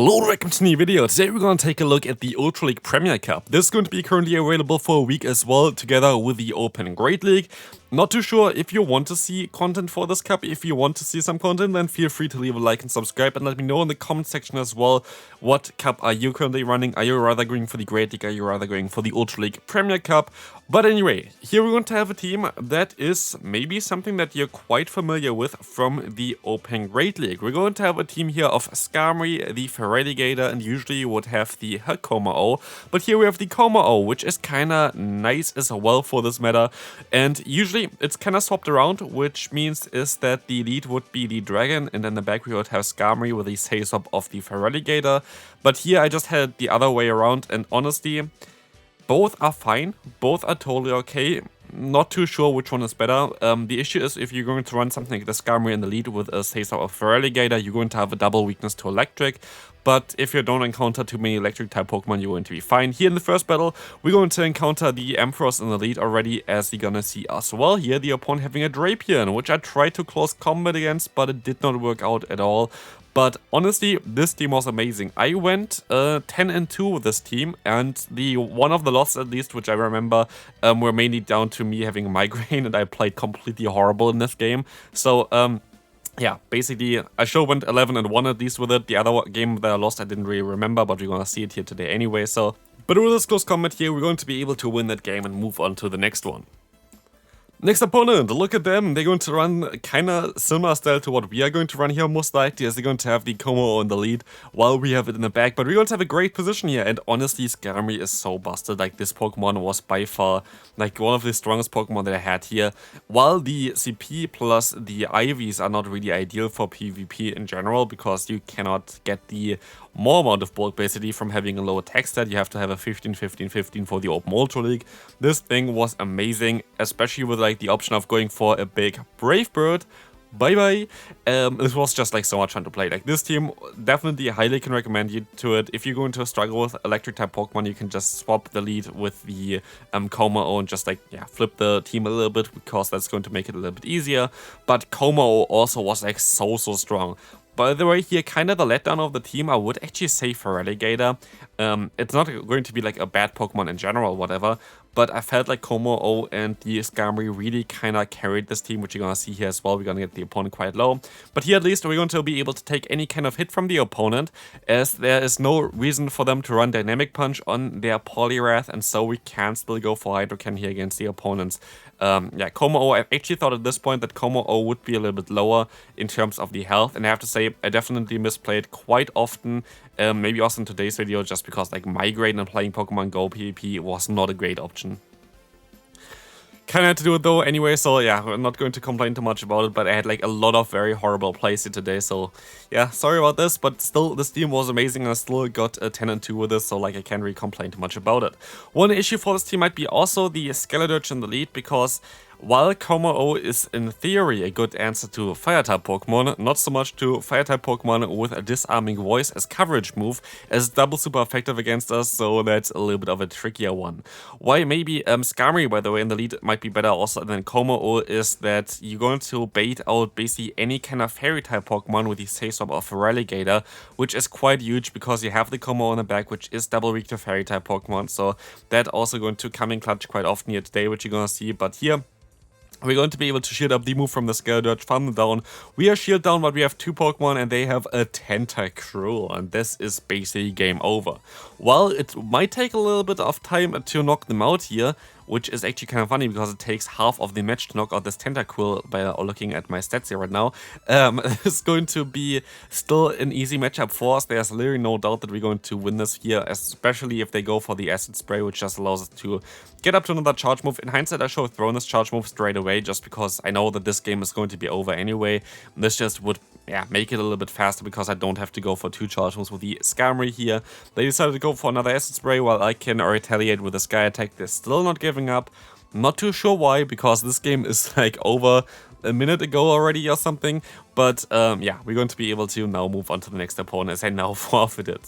Hello and welcome to a new video. Today we're going to take a look at the Ultra League Premier Cup. This is going to be currently available for a week as well, together with the Open Great League. Not too sure if you want to see content for this cup. If you want to see some content, then feel free to leave a like and subscribe, and let me know in the comment section as well, what cup are you currently running? Are you rather going for the Great League? Are you rather going for the Ultra League Premier Cup? But anyway, here we're going to have a team that is maybe something that you're quite familiar with from the Open Great League. We're going to have a team here of Skarmory, the Feraligatr, and usually you would have the Kommo-o. But here we have the Kommo-o, which is kinda nice as well for this meta. And usually it's kinda swapped around, which means is that the lead would be the Dragon, and in the back we would have Skarmory with the say-swap of the Feraligatr. But here I just had it the other way around, and honestly, both are fine, both are totally okay. Not too sure which one is better. The issue is if you're going to run something like the Skarmory in the lead with a say-swap of Feraligatr, you're going to have a double weakness to Electric. But if you don't encounter too many Electric type Pokemon, you're going to be fine. Here in the first battle, we're going to encounter the Ampharos in the lead already, as you're gonna see as well. Here the opponent having a Drapion, which I tried to close combat against, but it did not work out at all. But honestly, this team was amazing. I went 10-2 with this team, and the one of the losses at least, which I remember, were mainly down to me having a migraine, and I played completely horrible in this game. So yeah, basically I sure went 11-1 at least with it. The other game that I lost I didn't really remember, but we're gonna see it here today anyway. So, but with this close combat here, we're going to be able to win that game and move on to the next one. Next opponent, look at them. They're going to run kinda similar style to what we are going to run here, most likely, as they're going to have the Kommo-o in the lead while we have it in the back. But we're going to have a great position here, and honestly, Skarmory is so busted. Like, this Pokemon was by far like one of the strongest Pokemon that I had here. While the CP plus the IVs are not really ideal for PvP in general, because you cannot get the more amount of bulk basically from having a low attack stat. You have to have a 15-15-15 for the Open Ultra League. This thing was amazing, especially with like the option of going for a big Brave Bird. Bye bye. This was just like so much fun to play. Like, this team, definitely highly can recommend you to it. If you're going to struggle with electric type Pokemon, you can just swap the lead with the Kommo-o and just like, yeah, flip the team a little bit, because that's going to make it a little bit easier. But Kommo-o also was like so strong. By the way, here, kind of the letdown of the team, I would actually say Feraligatr. It's not going to be like a bad Pokemon in general, whatever, but I felt like Kommo-o and the Skarmory really kind of carried this team, which you're going to see here as well. We're going to get the opponent quite low. But here at least we're going to be able to take any kind of hit from the opponent, as there is no reason for them to run Dynamic Punch on their Poliwrath, and so we can still go for Hydrocan here against the opponents. Yeah, Kommo-o, I actually thought at this point that Kommo-o would be a little bit lower in terms of the health, and I have to say I definitely misplayed quite often, maybe also in today's video, just because like migraine and playing Pokemon Go PvP was not a great option. Kinda had to do it though anyway, so yeah, I'm not going to complain too much about it, but I had like a lot of very horrible plays here today, so yeah, sorry about this, but still, this team was amazing, and I still got a 10-2 with this, so like I can't really complain too much about it. One issue for this team might be also the Skeledirge in the lead, because while Kommo-o is in theory a good answer to Fire-type Pokemon, not so much to Fire-type Pokemon with a Disarming Voice as coverage move, as double super effective against us, so that's a little bit of a trickier one. Why maybe Skarmory, by the way, in the lead might be better also than Kommo-o is that you're going to bait out basically any kind of Fairy-type Pokemon with the say-swap of Feraligatr, which is quite huge because you have the Kommo-o in the back, which is double weak to Fairy-type Pokemon, so that also going to come in clutch quite often here today, which you're going to see. But here we're going to be able to shield up the move from the Skeledirge, farm them down. We are shield down, but we have two Pokemon and they have a Tentacruel, and this is basically game over. While it might take a little bit of time to knock them out here, which is actually kind of funny because it takes half of the match to knock out this Tentacruel by looking at my stats here right now. It's going to be still an easy matchup for us. There's literally no doubt that we're going to win this here, especially if they go for the Acid Spray, which just allows us to get up to another charge move. In hindsight, I should have thrown this charge move straight away, just because I know that this game is going to be over anyway. This just would, yeah, make it a little bit faster, because I don't have to go for two charge moves with the Skarmory here. They decided to go for another Acid Spray while I can retaliate with a Sky Attack. They're still not giving up. Not too sure why, because this game is like over a minute ago already or something. But yeah, we're going to be able to now move on to the next opponent, as I now forfeited.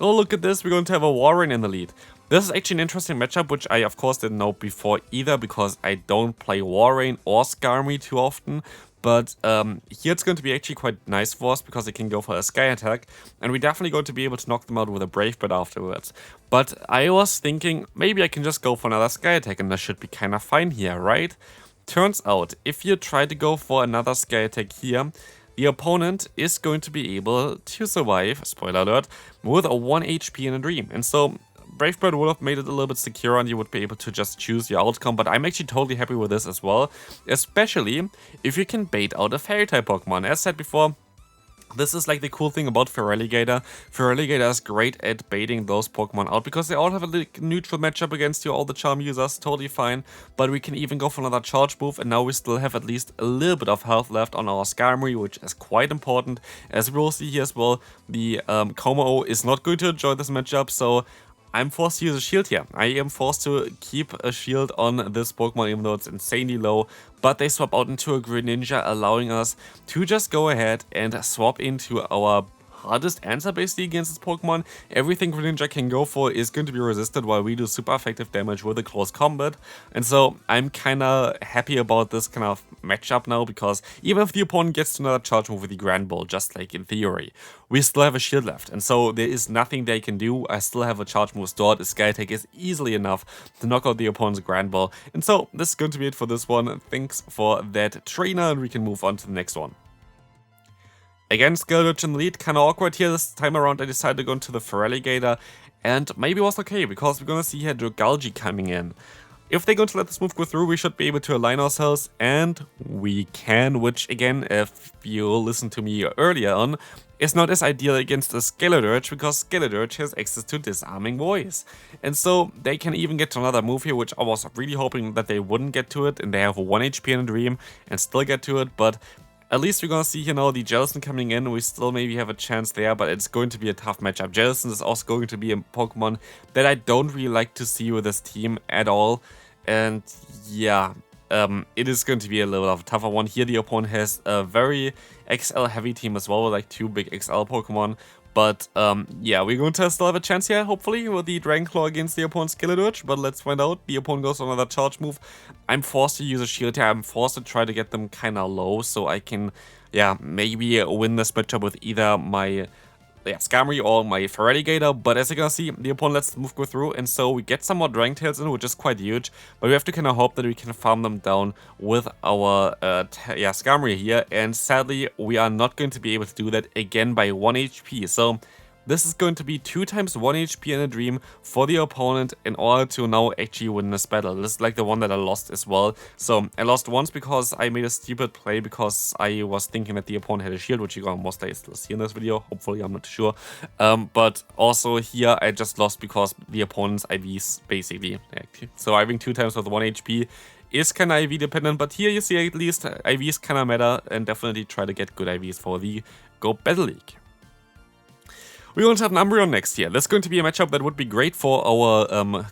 Oh, look at this, we're going to have a Wyrdeer in the lead. This is actually an interesting matchup, which I of course didn't know before either, because I don't play Wyrdeer or Skarmory too often. But here it's going to be actually quite nice for us because it can go for a Sky Attack, and we're definitely going to be able to knock them out with a Brave Bird afterwards. But I was thinking, maybe I can just go for another Sky Attack and that should be kind of fine here, right? Turns out, if you try to go for another Sky Attack here, the opponent is going to be able to survive, spoiler alert, with a 1 HP in a Dream. And so Brave Bird would have made it a little bit secure and you would be able to just choose your outcome, but I'm actually totally happy with this as well, especially if you can bait out a Fairy-type Pokemon. As said before, this is like the cool thing about Feraligatr. Feraligatr is great at baiting those Pokemon out because they all have a neutral matchup against you, all the Charm users, totally fine. But we can even go for another Charge move, and now we still have at least a little bit of health left on our Skarmory, which is quite important. As we will see here as well, the Kommo-o is not going to enjoy this matchup, so I'm forced to use a shield here. I am forced to keep a shield on this Pokemon even though it's insanely low, but they swap out into a Greninja, allowing us to just go ahead and swap into our hardest answer basically against this Pokemon. Everything Greninja can go for is going to be resisted while we do super effective damage with a close combat. And so I'm kinda happy about this kind of matchup now, because even if the opponent gets to another charge move with the Grand Ball, just like in theory, we still have a shield left. And so there is nothing they can do. I still have a charge move stored. A Sky Attack is easily enough to knock out the opponent's Grand Ball. And so this is going to be it for this one. Thanks for that, trainer, and we can move on to the next one. Again, Skeledirge in the lead, kinda awkward here. This time around I decided to go into the Feraligatr, and maybe it was okay, because we're gonna see here Dragalge coming in. If they're going to let this move go through, we should be able to align ourselves, and we can, which again, if you listened to me earlier on, is not as ideal against a Skeledirge, because Skeledirge has access to Disarming Voice. And so they can even get to another move here, which I was really hoping that they wouldn't get to it, and they have a 1 HP in a Dream and still get to it, but at least we're gonna see here now the Jellicent coming in. We still maybe have a chance there, but it's going to be a tough matchup. Jellicent is also going to be a Pokemon that I don't really like to see with this team at all. And yeah, it is going to be a little bit of a tougher one. Here the opponent has a very XL heavy team as well, with like 2 big XL Pokemon. But yeah, we're going to still have a chance here, hopefully, with the Dragon Claw against the opponent's Skeledirge. But let's find out. The opponent goes on another charge move. I'm forced to use a shield here. I'm forced to try to get them kind of low so I can, yeah, maybe win this matchup with either my Skarmory or my Feraligatr. But as you can see, the opponent lets the move go through, and so we get some more Dragon Tails in, which is quite huge. But we have to kind of hope that we can farm them down with our Skarmory here. And sadly, we are not going to be able to do that again by 1 HP. So this is going to be 2 times 1 HP in a Dream for the opponent in order to now actually win this battle. This is like the one that I lost as well. So I lost once because I made a stupid play because I was thinking that the opponent had a shield, which you're gonna most likely still see in this video. Hopefully, I'm not sure. But also here I just lost because the opponent's IVs basically surviving 2 times with 1 HP is kind of IV dependent, but here you see at least IVs kind of matter, and definitely try to get good IVs for the Go Battle League. We're going to have an Umbreon next here. This is going to be a matchup that would be great for our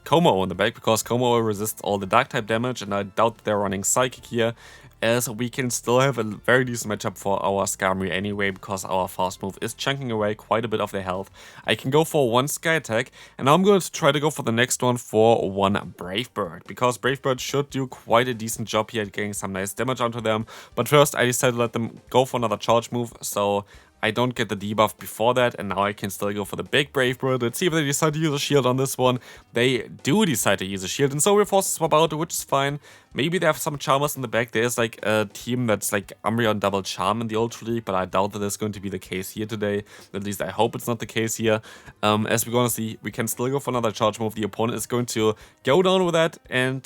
Kommo-o in the back, because Kommo-o resists all the Dark-type damage, and I doubt they're running Psychic here, as we can still have a very decent matchup for our Skarmory anyway, because our fast move is chunking away quite a bit of their health. I can go for 1 Sky Attack, and now I'm going to try to go for the next one for 1 Brave Bird, because Brave Bird should do quite a decent job here at getting some nice damage onto them. But first, I decided to let them go for another charge move, so I don't get the debuff before that, and now I can still go for the big Brave Bird. Let's see if they decide to use a shield on this one. They do decide to use a shield, and so we're forced to swap out, which is fine. Maybe they have some Charmers in the back. There's like a team that's like Umbreon double Charm in the Ultra League, but I doubt that that's going to be the case here today. At least I hope it's not the case here. As we're gonna see, we can still go for another charge move. The opponent is going to go down with that, and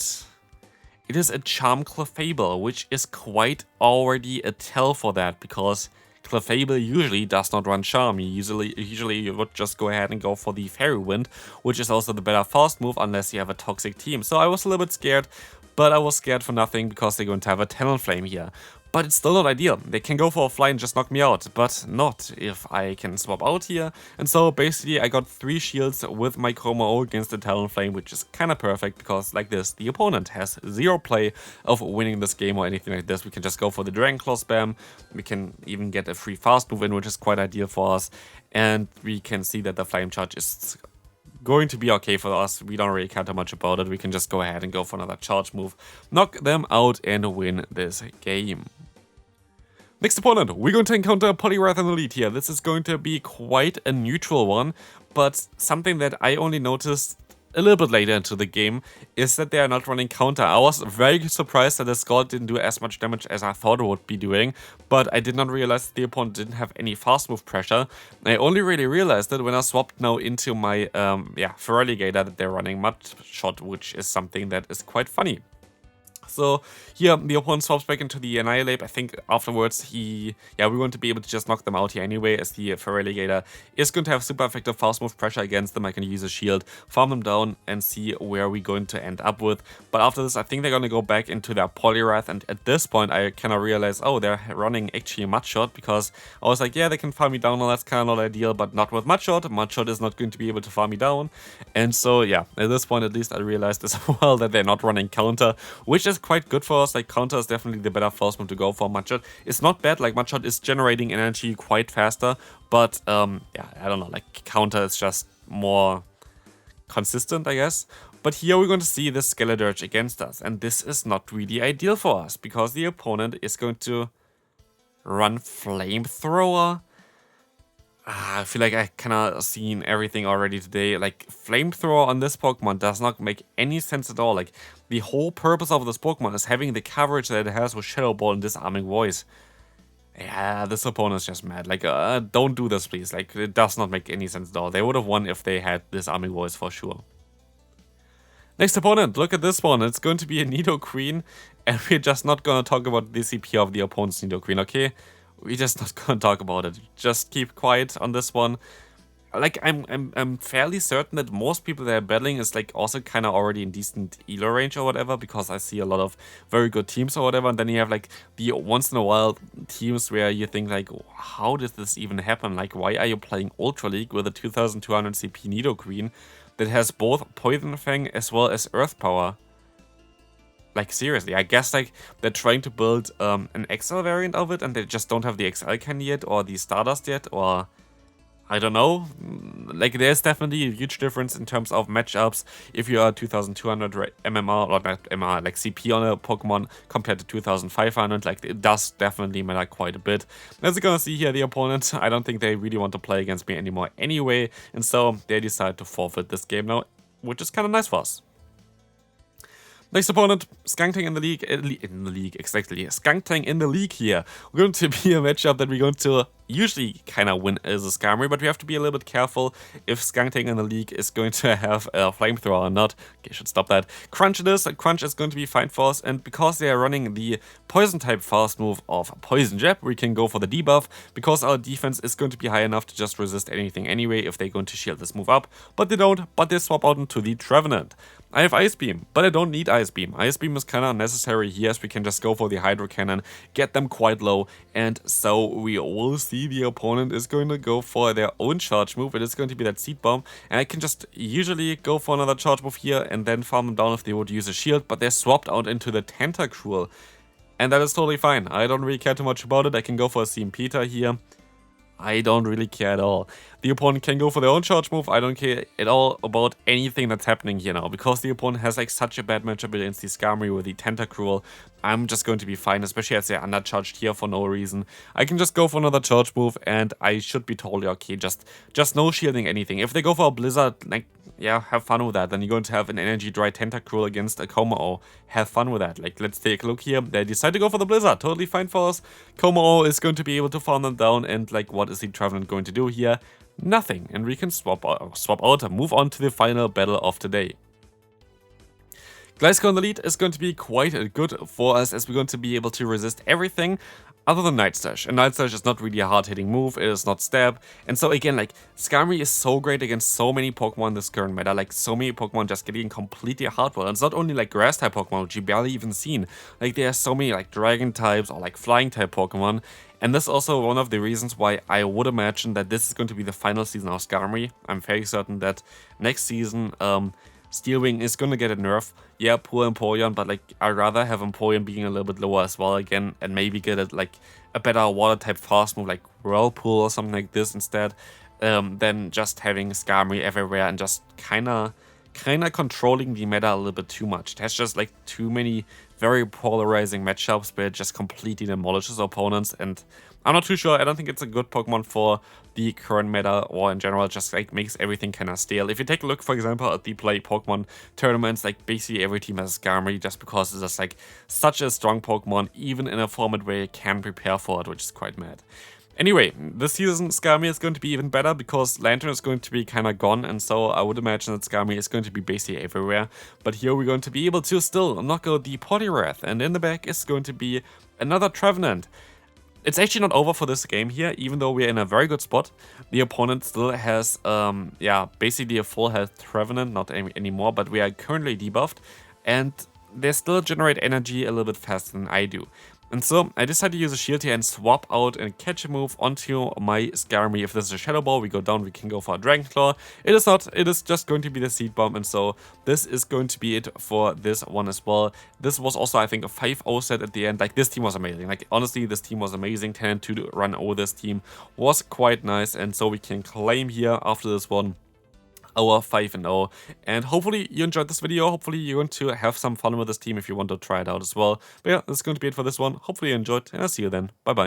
it is a Charm Clefable, which is quite already a tell for that, because Clefable usually does not run Charm. Usually you would just go ahead and go for the Fairy Wind, which is also the better fast move unless you have a toxic team. So I was a little bit scared, but I was scared for nothing because they're going to have a Talonflame here. But it's still not ideal. They can go for a fly and just knock me out, but not if I can swap out here. And so basically I got 3 shields with my Kommo-o against the Talonflame, which is kind of perfect, because like this, the opponent has 0 play of winning this game or anything like this. We can just go for the Dragon Claw spam. We can even get a free fast move in, which is quite ideal for us. And we can see that the Flame Charge is going to be okay for us. We don't really care too much about it. We can just go ahead and go for another charge move, knock them out, and win this game. Next opponent, we're going to encounter Poliwrath and Elite here. This is going to be quite a neutral one, but something that I only noticed a little bit later into the game is that they are not running counter. I was very surprised that the skull didn't do as much damage as I thought it would be doing, but I did not realize that the opponent didn't have any fast move pressure. I only really realized that when I swapped now into my Feraligatr that they're running Mud Shot, which is something that is quite funny. So here the opponent swaps back into the Annihilate. I think afterwards we're going to be able to just knock them out here anyway, as the Feraligatr is going to have super effective fast move pressure against them. I can use a shield, farm them down, and see where we're going to end up with. But after this, I think they're going to go back into their Poliwrath, and at this point I kind of realize, oh, they're running actually Mud Shot, because I was like, yeah, they can farm me down, and that's kind of not ideal, but not with Mud Shot. Mud Shot is not going to be able to farm me down. And so yeah, at this point at least I realized as well that they're not running counter, which is quite good for us. Like, counter is definitely the better first move to go for. Mud Shot it's not bad. Like, Mud Shot is generating energy quite faster, but yeah, I don't know, like, counter is just more consistent, I guess. But here we're going to see the Skeledirge against us, and this is not really ideal for us, because the opponent is going to run Flamethrower. I feel like I kind of seen everything already today. Like, Flamethrower on this Pokemon does not make any sense at all. Like, the whole purpose of this Pokemon is having the coverage that it has with Shadow Ball and Disarming Voice. Yeah, this opponent is just mad. Like, don't do this, please. Like, it does not make any sense at all. They would have won if they had Disarming Voice for sure. Next opponent, look at this one. It's going to be a Nidoqueen, and we're just not going to talk about the CP of the opponent's Nidoqueen, okay? We're just not gonna talk about it. Just keep quiet on this one. Like, I'm fairly certain that most people that are battling is like also kind of already in decent elo range or whatever, because I see a lot of very good teams or whatever, and then you have like the once in a while teams where you think like, how did this even happen? Like, why are you playing Ultra League with a 2200 CP Nidoqueen that has both Poison Fang as well as Earth Power? Like, seriously, I guess like they're trying to build an XL variant of it, and they just don't have the XL candy yet, or the Stardust yet, or I don't know. Like, there's definitely a huge difference in terms of matchups if you are 2200 MMR, or not MMR, like CP on a Pokemon compared to 2500. Like, it does definitely matter quite a bit. As you're gonna see here, the opponent, I don't think they really want to play against me anymore anyway, and so they decide to forfeit this game now, which is kind of nice for us. Next opponent, Skuntank in the league, exactly. Skuntank in the league here. We're going to be a matchup that we're going to usually kind of win as a Skarmory, but we have to be a little bit careful if Skuntank in the league is going to have a Flamethrower or not. Okay, I should stop that. Crunch it is. Crunch is going to be fine for us, and because they are running the Poison type fast move of Poison Jab, we can go for the debuff, because our defense is going to be high enough to just resist anything anyway if they're going to shield this move up. But they don't, but they swap out into the Trevenant. I have Ice Beam, but I don't need Ice Beam. Ice Beam is kind of unnecessary here, as we can just go for the Hydro Cannon, get them quite low, and so we will see the opponent is going to go for their own charge move. It is going to be that Seed Bomb, and I can just usually go for another charge move here and then farm them down if they would use a shield, but they're swapped out into the Tentacruel, and that is totally fine. I don't really care too much about it. I can go for a Peter here. I don't really care at all. The opponent can go for their own charge move. I don't care at all about anything that's happening here now, because the opponent has like such a bad matchup against the Skarmory with the Tentacruel. I'm just going to be fine, especially as they're undercharged here for no reason. I can just go for another charge move, and I should be totally okay. Just no shielding anything. If they go for a Blizzard, like, yeah, have fun with that. Then you're going to have an Energy Dry Tentacruel against a Kommo-o. Have fun with that. Like, let's take a look here. They decide to go for the Blizzard. Totally fine for us. Kommo-o is going to be able to farm them down, and like, what is the Trevenant going to do here? Nothing. And we can swap out and move on to the final battle of today. Gliscor in the lead is going to be quite good for us, as we're going to be able to resist everything other than Night Slash. And Night Slash is not really a hard-hitting move, it is not stab. And so again, like, Skarmory is so great against so many Pokemon in this current meta. Like, so many Pokemon just getting completely hardware. And it's not only like Grass-type Pokemon, which you barely even seen. Like, there are so many like Dragon types or like Flying-type Pokemon. And this is also one of the reasons why I would imagine that this is going to be the final season of Skarmory. I'm fairly certain that next season, Steel Wing is gonna get a nerf. Yeah, poor Empoleon, but like, I'd rather have Empoleon being a little bit lower as well again, and maybe get it like a better water type fast move like Whirlpool or something like this instead, than just having Skarmory everywhere and just kinda controlling the meta a little bit too much. It has just like too many very polarizing matchups where it just completely demolishes opponents, and I'm not too sure. I don't think it's a good Pokemon for the current meta, or in general just like makes everything kind of stale. If you take a look, for example, at the play Pokemon tournaments, like basically every team has Skarmory just because it's just like such a strong Pokemon, even in a format where you can prepare for it, which is quite mad. Anyway, this season Skarmory is going to be even better because Lantern is going to be kind of gone, and so I would imagine that Skarmory is going to be basically everywhere. But here we're going to be able to still knock out the Poliwrath, and in the back is going to be another Trevenant. It's actually not over for this game here, even though we're in a very good spot. The opponent still has, yeah, basically a full health Trevenant, not anymore, but we are currently debuffed, and they still generate energy a little bit faster than I do. And so I decided to use a shield here and swap out and catch a move onto my Skarmory. If this is a Shadow Ball, we go down, we can go for a Dragon Claw. It is not, it is just going to be the Seed Bomb, and so this is going to be it for this one as well. This was also, I think, a 5-0 set at the end. Like, this team was amazing. Like, honestly, this team was amazing. 10-2 to run over this team was quite nice, and so we can claim here after this one our 5-0, and hopefully you enjoyed this video. Hopefully you're going to have some fun with this team if you want to try it out as well. But yeah, that's going to be it for this one. Hopefully you enjoyed, and I'll see you then. Bye bye.